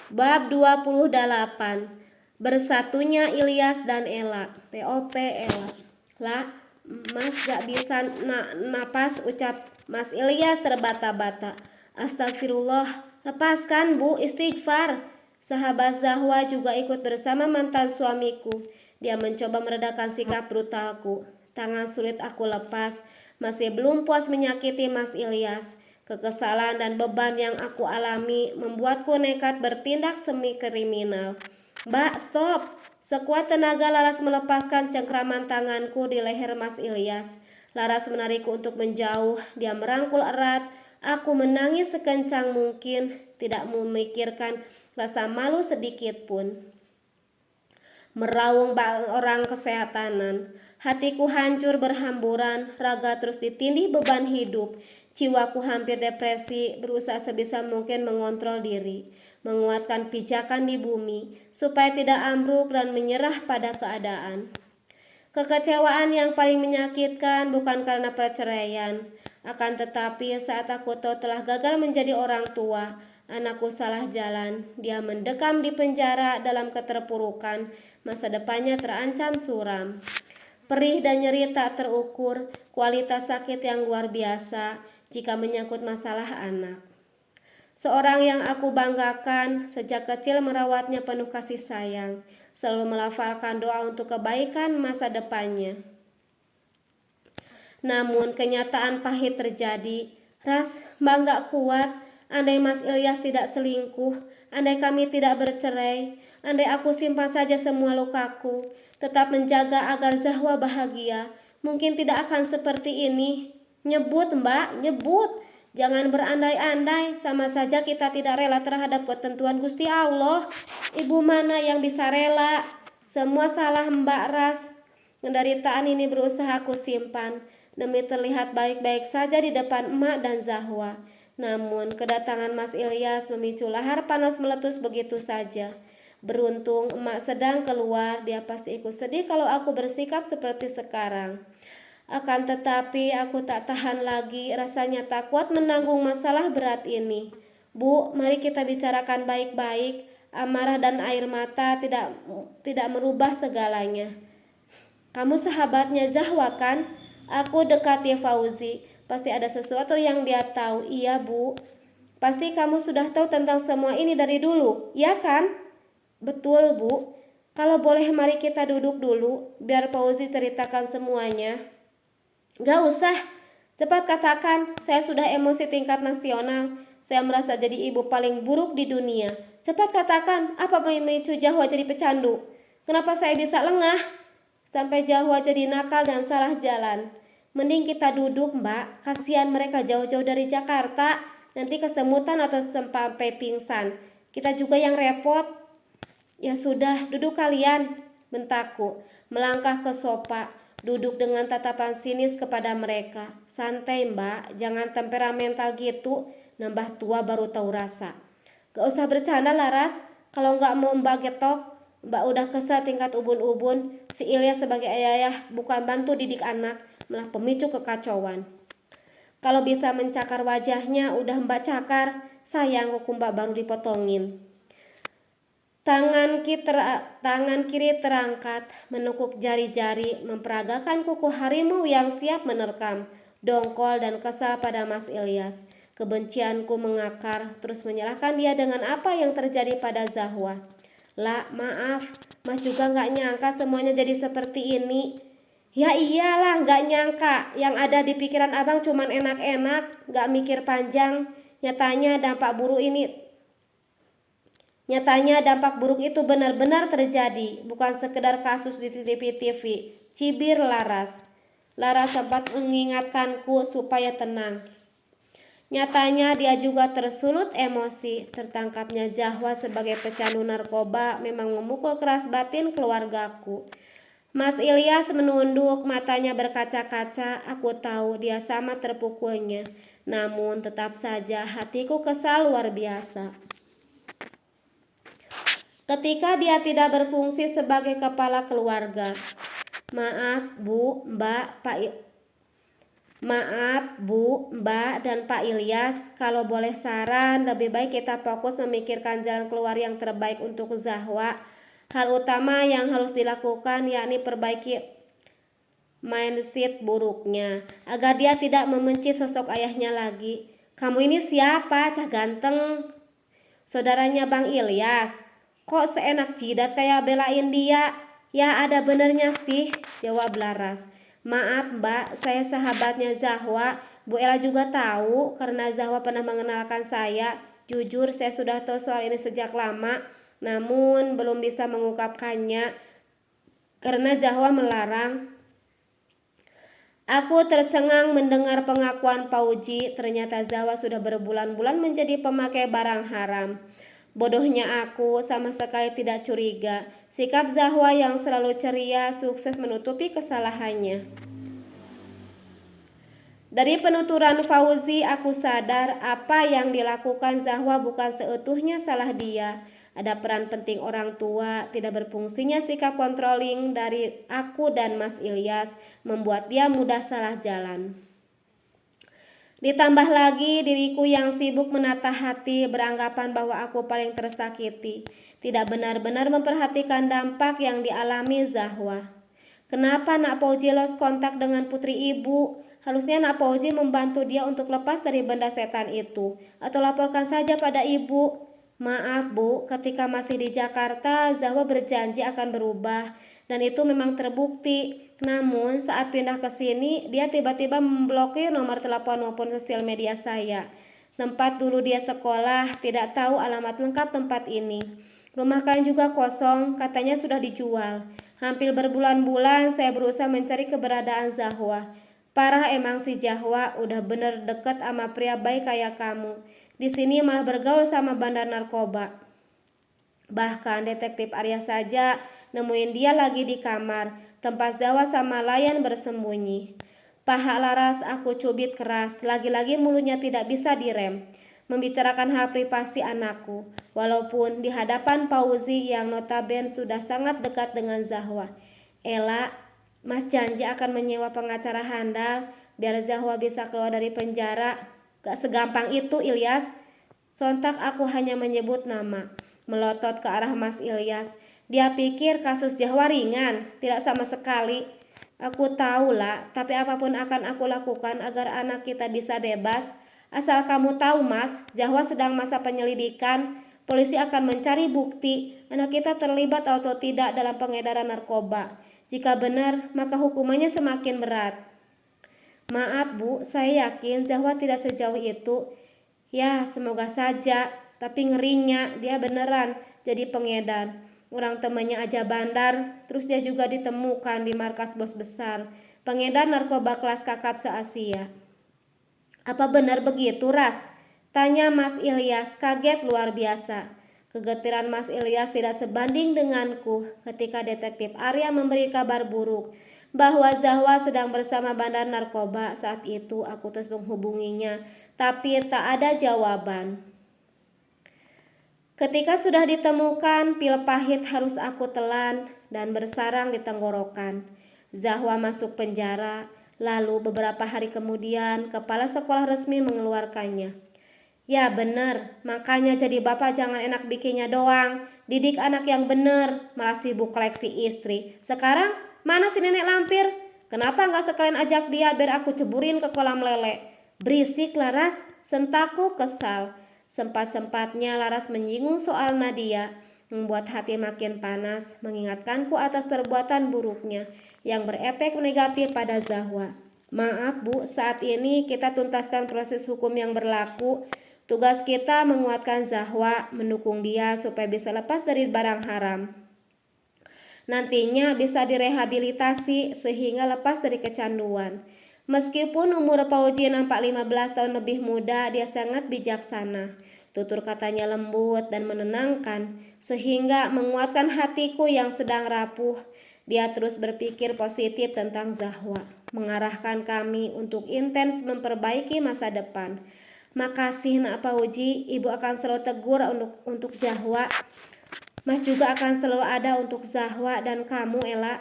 Bab 28. Bersatunya Ilyas dan Ela. POP Ela. La, Mas gak bisa napas, ucap Mas Ilyas terbata-bata. Astagfirullah, lepaskan Bu, istighfar. Sahabat Zahwa juga ikut bersama mantan suamiku. Dia mencoba meredakan sikap brutalku. Tangan sulit aku lepas. Masih belum puas menyakiti Mas Ilyas. Kekesalan dan beban yang aku alami membuatku nekat bertindak semi kriminal. Mbak, stop! Sekuat tenaga Laras melepaskan cengkraman tanganku di leher Mas Ilyas. Laras menarikku untuk menjauh. Dia merangkul erat. Aku menangis sekencang mungkin, tidak memikirkan rasa malu sedikit pun. Meraung orang kesehatanan. Hatiku hancur berhamburan, raga terus ditindih beban hidup. Jiwaku hampir depresi, berusaha sebisa mungkin mengontrol diri, menguatkan pijakan di bumi, supaya tidak ambruk dan menyerah pada keadaan. Kekecewaan yang paling menyakitkan bukan karena perceraian, akan tetapi saat aku tahu telah gagal menjadi orang tua, anakku salah jalan, dia mendekam di penjara dalam keterpurukan, masa depannya terancam suram. Perih dan nyeri tak terukur, kualitas sakit yang luar biasa jika menyangkut masalah anak. Seorang yang aku banggakan, sejak kecil merawatnya penuh kasih sayang, selalu melafalkan doa untuk kebaikan masa depannya. Namun kenyataan pahit terjadi. Ras, Mbak gak kuat. Andai Mas Ilyas tidak selingkuh, andai kami tidak bercerai, andai aku simpan saja semua lukaku, tetap menjaga agar Zahwa bahagia, mungkin tidak akan seperti ini. Nyebut Mbak, nyebut. Jangan berandai-andai, sama saja kita tidak rela terhadap ketentuan Gusti Allah. Ibu mana yang bisa rela? Semua salah Mbak Ras. Penderitaan ini berusaha aku simpan demi terlihat baik-baik saja di depan emak dan Zahwa. Namun kedatangan Mas Ilyas memicu lahar panas meletus begitu saja. Beruntung emak sedang keluar, dia pasti ikut sedih kalau aku bersikap seperti sekarang. Akan tetapi aku tak tahan lagi, rasanya tak kuat menanggung masalah berat ini. Bu, mari kita bicarakan baik-baik. Amarah dan air mata tidak merubah segalanya. Kamu sahabatnya Zahwa kan? Aku dekati Fauzi. Pasti ada sesuatu yang dia tahu. Iya Bu. Pasti kamu sudah tahu tentang semua ini dari dulu, ya kan? Betul Bu. Kalau boleh mari kita duduk dulu, biar Fauzi ceritakan semuanya. Gak usah. Cepat katakan, saya sudah emosi tingkat nasional. Saya merasa jadi ibu paling buruk di dunia. Cepat katakan, apa memicu Zahwa jadi pecandu? Kenapa saya bisa lengah? Sampai Zahwa jadi nakal dan salah jalan. Mending kita duduk Mbak, kasihan mereka jauh-jauh dari Jakarta, nanti kesemutan atau sampai pingsan. Kita juga yang repot. Ya sudah, duduk kalian, bentakku. Melangkah ke sofa, duduk dengan tatapan sinis kepada mereka. Santai Mbak, jangan temperamental gitu, nambah tua baru tahu rasa. Gak usah bercanda Laras, kalau gak mau Mbak getok. Mbak udah kesal tingkat ubun-ubun. Si Ilyas sebagai ayah bukan bantu didik anak, malah pemicu kekacauan. Kalau bisa mencakar wajahnya udah Mbak cakar. Sayang kuku Mbak baru dipotongin. Tangan kiri terangkat, menekuk jari-jari, memperagakan kuku harimau yang siap menerkam. Dongkol dan kesal pada Mas Ilyas. Kebencianku mengakar, terus menyalahkan dia dengan apa yang terjadi pada Zahwa. Lah, maaf, Mas juga gak nyangka semuanya jadi seperti ini. Ya iyalah, gak nyangka. Yang ada di pikiran abang cuman enak-enak, gak mikir panjang. Nyatanya dampak buruk itu benar-benar terjadi, bukan sekedar kasus di TV. Cibir Laras. Laras sempat mengingatkanku supaya tenang. Nyatanya dia juga tersulut emosi. Tertangkapnya Zahwa sebagai pecandu narkoba memang memukul keras batin keluargaku. Mas Ilyas menunduk, matanya berkaca-kaca. Aku tahu dia sama terpukulnya. Namun tetap saja hatiku kesal luar biasa. Ketika dia tidak berfungsi sebagai kepala keluarga. Maaf Bu, Mbak, Pak Maaf Bu, Mbak, dan Pak Ilyas, kalau boleh saran, lebih baik kita fokus memikirkan jalan keluar yang terbaik untuk Zahwa. Hal utama yang harus dilakukan yakni perbaiki mindset buruknya, agar dia tidak membenci sosok ayahnya lagi. Kamu ini siapa, cah ganteng? Saudaranya Bang Ilyas. Kok seenak jidat kayak belain dia? Ya ada benernya sih, jawab Laras. Maaf Mbak, saya sahabatnya Zahwa. Bu Ella juga tahu karena Zahwa pernah mengenalkan saya. Jujur saya sudah tahu soal ini sejak lama, namun belum bisa mengungkapkannya karena Zahwa melarang. Aku tercengang mendengar pengakuan Pauji. Ternyata Zahwa sudah berbulan-bulan menjadi pemakai barang haram. Bodohnya aku sama sekali tidak curiga. Sikap Zahwa yang selalu ceria sukses menutupi kesalahannya. Dari penuturan Fauzi, aku sadar apa yang dilakukan Zahwa bukan seutuhnya salah dia. Ada peran penting orang tua, tidak berfungsinya sikap controlling dari aku dan Mas Ilyas membuat dia mudah salah jalan. Ditambah lagi diriku yang sibuk menata hati beranggapan bahwa aku paling tersakiti, tidak benar-benar memperhatikan dampak yang dialami Zahwa. Kenapa Nak Fauzi lost kontak dengan putri ibu? Harusnya Nak Fauzi membantu dia untuk lepas dari benda setan itu, atau laporkan saja pada ibu. Maaf Bu, ketika masih di Jakarta, Zahwa berjanji akan berubah, dan itu memang terbukti. Namun saat pindah ke sini, dia tiba-tiba memblokir nomor telepon maupun sosial media saya. Tempat dulu dia sekolah, tidak tahu alamat lengkap tempat ini. Rumah kalian juga kosong, katanya sudah dijual. Hampir berbulan-bulan saya berusaha mencari keberadaan Zahwa. Parah emang si Zahwa, udah bener deket sama pria baik kayak kamu. Di sini malah bergaul sama bandar narkoba. Bahkan detektif Arya saja nemuin dia lagi di kamar, tempat Zahwa sama Layan bersembunyi. Paha Laras aku cubit keras, lagi-lagi mulutnya tidak bisa direm. Membicarakan hal privasi anakku, walaupun di hadapan Fauzi yang notabene sudah sangat dekat dengan Zahwa. Ella, Mas janji akan menyewa pengacara handal biar Zahwa bisa keluar dari penjara. Gak segampang itu Ilyas. Sontak aku hanya menyebut nama, melotot ke arah Mas Ilyas. Dia pikir kasus Zahwa ringan, tidak sama sekali. Aku tahu lah, tapi apapun akan aku lakukan agar anak kita bisa bebas. Asal kamu tahu Mas, Zahwa sedang masa penyelidikan. Polisi akan mencari bukti anak kita terlibat atau tidak dalam pengedaran narkoba. Jika benar, maka hukumannya semakin berat. Maaf Bu, saya yakin Zahwa tidak sejauh itu. Ya, semoga saja. Tapi ngerinya dia beneran jadi pengedar. Orang temannya aja bandar, terus dia juga ditemukan di markas bos besar. Pengedar narkoba kelas kakap se-Asia. Apa benar begitu, Ras? Tanya Mas Ilyas kaget luar biasa. Kegetiran Mas Ilyas tidak sebanding denganku ketika detektif Arya memberi kabar buruk bahwa Zahwa sedang bersama bandar narkoba. Saat itu aku terus menghubunginya, tapi tak ada jawaban. Ketika sudah ditemukan, pil pahit harus aku telan dan bersarang di tenggorokan. Zahwa masuk penjara, lalu beberapa hari kemudian kepala sekolah resmi mengeluarkannya. Ya bener, makanya jadi bapak jangan enak bikinnya doang. Didik anak yang bener, malah sibuk koleksi istri. Sekarang mana si nenek lampir? Kenapa gak sekalian ajak dia biar aku ceburin ke kolam lele? Berisik Laras, sentakku kesal. Sempat-sempatnya Laras menyinggung soal Nadia, membuat hati makin panas, mengingatkanku atas perbuatan buruknya yang berefek negatif pada Zahwa. Maaf Bu, saat ini kita tuntaskan proses hukum yang berlaku. Tugas kita menguatkan Zahwa, mendukung dia supaya bisa lepas dari barang haram. Nantinya bisa direhabilitasi sehingga lepas dari kecanduan. Meskipun umur Fauzi nampak 15 tahun lebih muda, dia sangat bijaksana. Tutur katanya lembut dan menenangkan, sehingga menguatkan hatiku yang sedang rapuh. Dia terus berpikir positif tentang Zahwa, mengarahkan kami untuk intens memperbaiki masa depan. Makasih Nak Fauzi, Ibu akan selalu tegur untuk Zahwa. Mas juga akan selalu ada untuk Zahwa dan kamu Ella.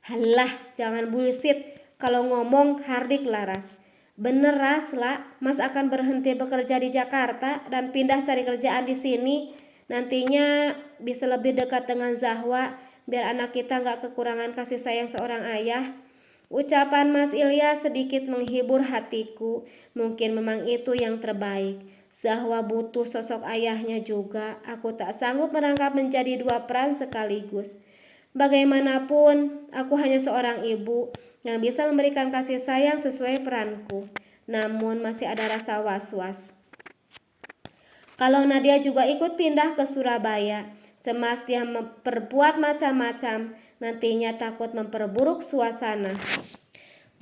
Halah, jangan bullshit. Kalau ngomong hardik Laras. Bener Ras, lah, Mas akan berhenti bekerja di Jakarta dan pindah cari kerjaan di sini. Nantinya bisa lebih dekat dengan Zahwa, biar anak kita nggak kekurangan kasih sayang seorang ayah. Ucapan Mas Ilyas sedikit menghibur hatiku. Mungkin memang itu yang terbaik. Zahwa butuh sosok ayahnya juga. Aku tak sanggup merangkap menjadi dua peran sekaligus. Bagaimanapun, aku hanya seorang ibu yang bisa memberikan kasih sayang sesuai peranku. Namun masih ada rasa was-was. Kalau Nadia juga ikut pindah ke Surabaya, cemas dia berbuat macam-macam, nantinya takut memperburuk suasana.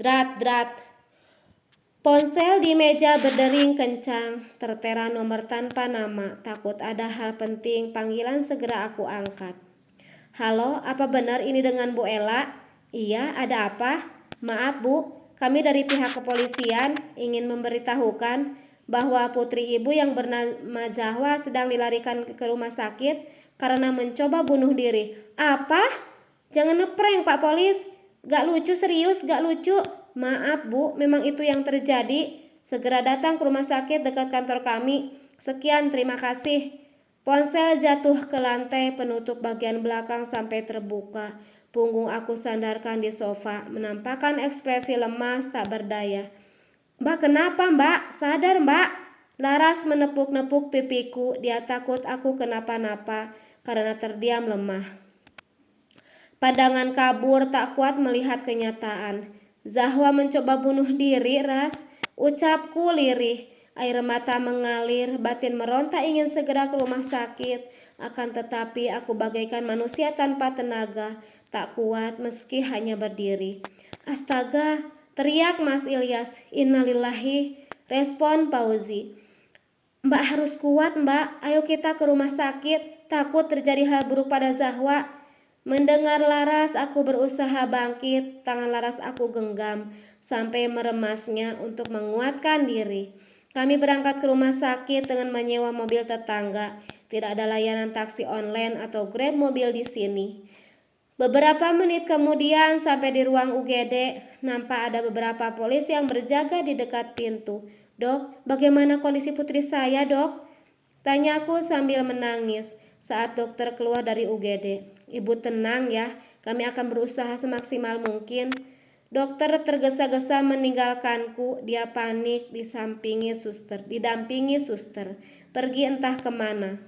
Drat. Ponsel di meja berdering kencang, tertera nomor tanpa nama. Takut ada hal penting, panggilan segera aku angkat. Halo, apa benar ini dengan Bu Ella? Iya, ada apa? Maaf Bu, kami dari pihak kepolisian ingin memberitahukan bahwa putri ibu yang bernama Zahwa sedang dilarikan ke rumah sakit karena mencoba bunuh diri. Apa? Jangan ngeprank Pak Polis. Gak lucu, serius gak lucu. Maaf Bu, memang itu yang terjadi. Segera datang ke rumah sakit dekat kantor kami. Sekian, terima kasih. Ponsel jatuh ke lantai, penutup bagian belakang sampai terbuka. Punggung aku sandarkan di sofa, menampakkan ekspresi lemas tak berdaya. Mbak, kenapa Mbak? Sadar Mbak. Laras menepuk-nepuk pipiku, dia takut aku kenapa-napa karena terdiam lemah. Pandangan kabur tak kuat melihat kenyataan. Zahwa mencoba bunuh diri, Ras. Ucapku lirih. Air mata mengalir, batin meronta ingin segera ke rumah sakit. Akan tetapi aku bagaikan manusia tanpa tenaga. Tak kuat meski hanya berdiri. Astaga, teriak Mas Ilyas. Innalillahi, respon Fauzi. Mbak harus kuat Mbak, ayo kita ke rumah sakit. Takut terjadi hal buruk pada Zahwa. Mendengar Laras, aku berusaha bangkit. Tangan Laras aku genggam sampai meremasnya untuk menguatkan diri. Kami berangkat ke rumah sakit dengan menyewa mobil tetangga. Tidak ada layanan taksi online atau Grab mobil di sini. Beberapa menit kemudian sampai di ruang UGD, nampak ada beberapa polisi yang berjaga di dekat pintu. Dok, bagaimana kondisi putri saya, Dok? Tanyaku sambil menangis saat dokter keluar dari UGD. Ibu tenang ya, kami akan berusaha semaksimal mungkin. Dokter tergesa-gesa meninggalkanku, dia panik didampingi suster. Pergi entah kemana.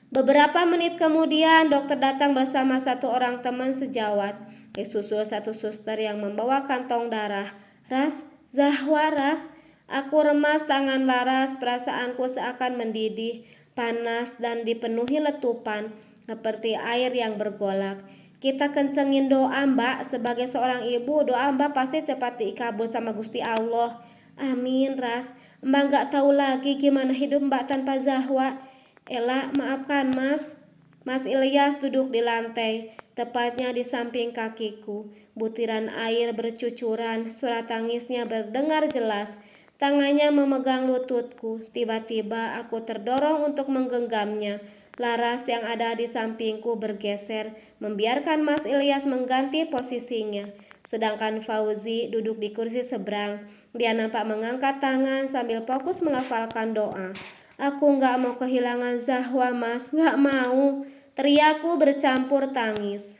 Beberapa menit kemudian dokter datang bersama satu orang teman sejawat. Disusul satu suster yang membawa kantong darah. Ras, Zahwa Ras. Aku remas tangan Laras, perasaanku seakan mendidih, panas dan dipenuhi letupan seperti air yang bergolak. Kita kencengin doa Mbak, sebagai seorang ibu doa Mbak pasti cepat diikabul sama Gusti Allah. Amin Ras. Mbak gak tahu lagi gimana hidup Mbak tanpa Zahwa. Ella, maafkan Mas. Mas Ilyas duduk di lantai, tepatnya di samping kakiku. Butiran air bercucuran, suara tangisnya berdengar jelas. Tangannya memegang lututku. Tiba-tiba aku terdorong untuk menggenggamnya. Laras yang ada di sampingku bergeser, membiarkan Mas Ilyas mengganti posisinya. Sedangkan Fauzi duduk di kursi seberang. Dia nampak mengangkat tangan sambil fokus melafalkan doa. Aku gak mau kehilangan Zahwa Mas, gak mau. Teriakku bercampur tangis.